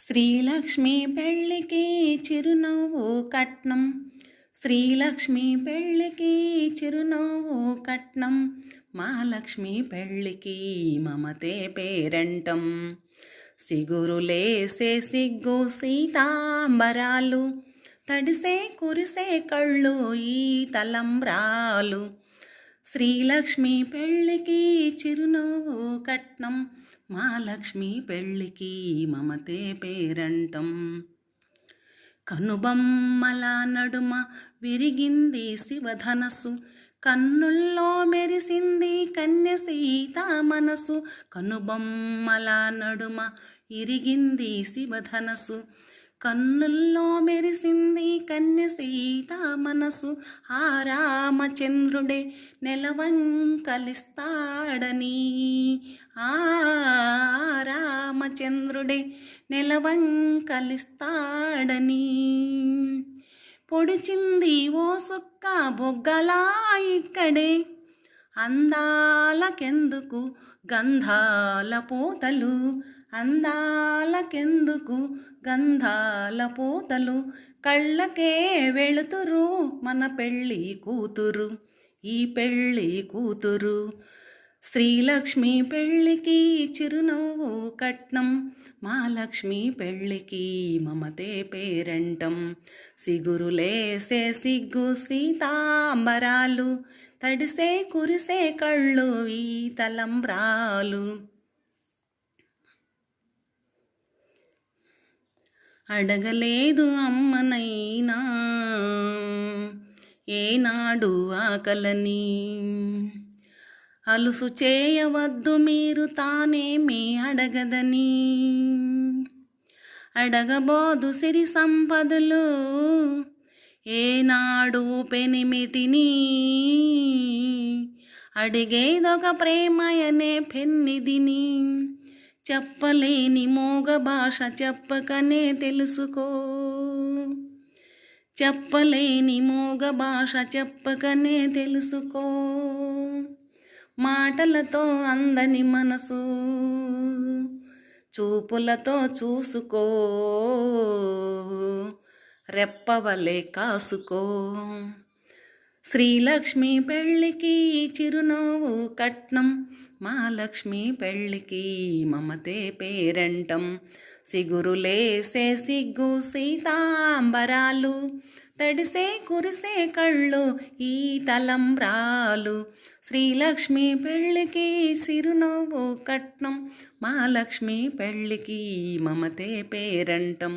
శ్రీలక్ష్మి పెళ్ళికి చిరునవ్వు కట్నం, శ్రీలక్ష్మి పెళ్ళికి చిరునవ్వు కట్నం, మా లక్ష్మి పెళ్ళికి మమతే పేరంటం. సిగురులేసే సిగ్గు సీతాంబరాలు, తడిసే కురిసే కళ్ళు ఈ తలంబ్రాలు. శ్రీలక్ష్మి పెళ్ళికి చిరునవ్వు కట్నం, మా లక్ష్మి పెళ్ళికి మమతే పేరంటం. కనుబొమ్మల నడుమ విరిగింది శివధనస్సు, కన్నుల్లో మెరిసింది కన్య సీత మనసు. కనుబొమ్మల నడుమ ఇరిగింది శివధనస్సు, కన్నుల్లో మెరిసింది కన్య సీత మనసు. ఆ రామచంద్రుడే నెలవంకలిస్తాడని, ఆ రామచంద్రుడే నెలవంకలిస్తాడని. పొడిచింది ఓ సుక్క బొగ్గలా ఇక్కడే, అందాలకెందుకు గంధాల పూతలు, అందాలకెందుకు గంధాల పూతలు. కళ్ళకే వెళుతురు మన పెళ్ళి కూతురు, ఈ పెళ్ళి కూతురు. శ్రీలక్ష్మి పెళ్ళికి చిరునవ్వు కట్నం, మా లక్ష్మి పెళ్ళికి మమతే పేరంటం. సిగురులేసే సిగ్గు సీతాంబరాలు, తడిసే కురిసే కళ్ళు ఈ తలంబ్రాలు. అడగలేదు అమ్మనైనా ఏనాడు ఆకలని, అలుసు చేయవద్దు మీరు తానేమీ అడగదని. అడగబోదు సిరి సంపదలు ఏనాడు పెనిమిటిని, అడిగేదొక ప్రేమయనే పెన్నిదిని. చెప్పలేని మోగ భాష చెప్పకనే తెలుసుకో, చెప్పలేని మోగ భాష చెప్పకనే తెలుసుకో. మాటలతో అందని మనసు చూపులతో చూసుకో, రెప్పవలే కాసుకో. శ్రీలక్ష్మి పెళ్ళికి చిరునవ్వు కట్నం, మా లక్ష్మి పెళ్ళికి మమతే పేరంటం. సిగురులేసే సిగ్గు సీతాంబరాలు, తడిసే కురిసే కళ్ళు ఈ తలంబ్రాలు. శ్రీలక్ష్మి పెళ్ళికి చిరునవ్వు కట్నం, మా లక్ష్మి పెళ్ళికి మమతే పేరంటం.